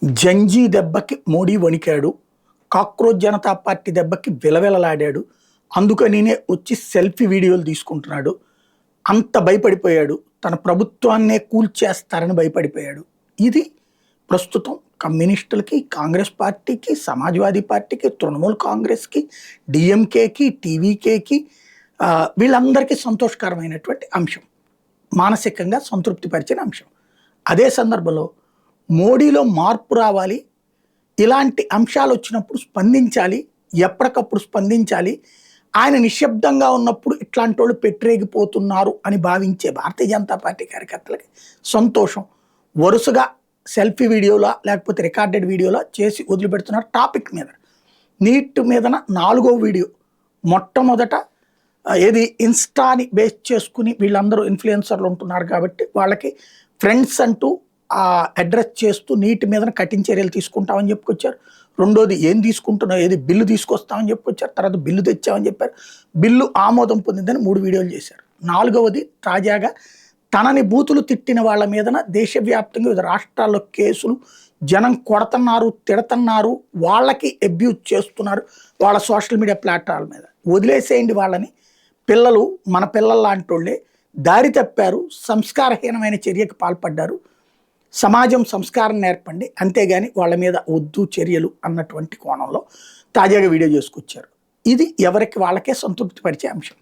జంజీ దెబ్బకి Modi వణికాడు. Cockroach Janata party దెబ్బకి విలవిలలాడాడు. అందుకనినే వచ్చి సెల్ఫీ వీడియోలు తీసుకుంటున్నాడు. అంత భయపడిపోయాడు. తన ప్రభుత్వాన్నే కూల్చేస్తారని భయపడిపోయాడు. ఇది ప్రస్తుతం కమ్యూనిస్టులకి, కాంగ్రెస్ పార్టీకి, సమాజ్వాదీ పార్టీకి, తృణమూల్ కాంగ్రెస్కి, డిఎంకేకి, టీవీకేకి వీళ్ళందరికీ సంతోషకరమైనటువంటి అంశం. మానసికంగా సంతృప్తిపరిచిన అంశం. అదే సందర్భంలో మోడీలో మార్పు రావాలి, ఇలాంటి అంశాలు వచ్చినప్పుడు స్పందించాలి, ఎప్పటికప్పుడు స్పందించాలి. ఆయన నిశ్శబ్దంగా ఉన్నప్పుడు ఇట్లాంటి వాళ్ళు పెట్టరేగిపోతున్నారు అని భావించే భారతీయ జనతా పార్టీ కార్యకర్తలకి సంతోషం. వరుసగా సెల్ఫీ వీడియోలా లేకపోతే రికార్డెడ్ వీడియోలా చేసి వదిలిపెడుతున్నారు టాపిక్ మీద. నీట్ మీదన 4వ వీడియో. మొట్టమొదట ఏది ఇన్స్టాని బేస్ చేసుకుని వీళ్ళందరూ ఇన్ఫ్లుయెన్సర్లు ఉంటున్నారు కాబట్టి వాళ్ళకి ఫ్రెండ్స్ అంటూ అడ్రస్ చేస్తూ నీటి మీద కఠిన చర్యలు తీసుకుంటామని చెప్పుకొచ్చారు. రెండోది ఏం తీసుకుంటున్నావు, ఏది బిల్లు తీసుకొస్తామని చెప్పుకొచ్చారు. తర్వాత బిల్లు తెచ్చామని చెప్పారు. బిల్లు ఆమోదం పొందిందని 3 వీడియోలు చేశారు. 4వది తాజాగా తనని బూతులు తిట్టిన వాళ్ళ మీదన దేశవ్యాప్తంగా వివిధ రాష్ట్రాల్లో కేసులు, జనం కొడుతున్నారు, తిడుతున్నారు, వాళ్ళకి అబ్యూజ్ చేస్తున్నారు వాళ్ళ సోషల్ మీడియా ప్లాట్ఫామ్ మీద. వదిలేసేయండి వాళ్ళని, పిల్లలు మన పిల్లల లాంటి వాళ్ళే దారి తప్పారు, సంస్కారహీనమైన చర్యకు పాల్పడ్డారు, సమాజం సంస్కారం నేర్పండి, అంతేగాని వాళ్ళ మీద వద్దు చర్యలు అన్నటువంటి కోణంలో తాజాగా వీడియో చేసుకొచ్చారు. ఇది ఎవరికి వాళ్ళకే సంతృప్తిపరిచే అంశం.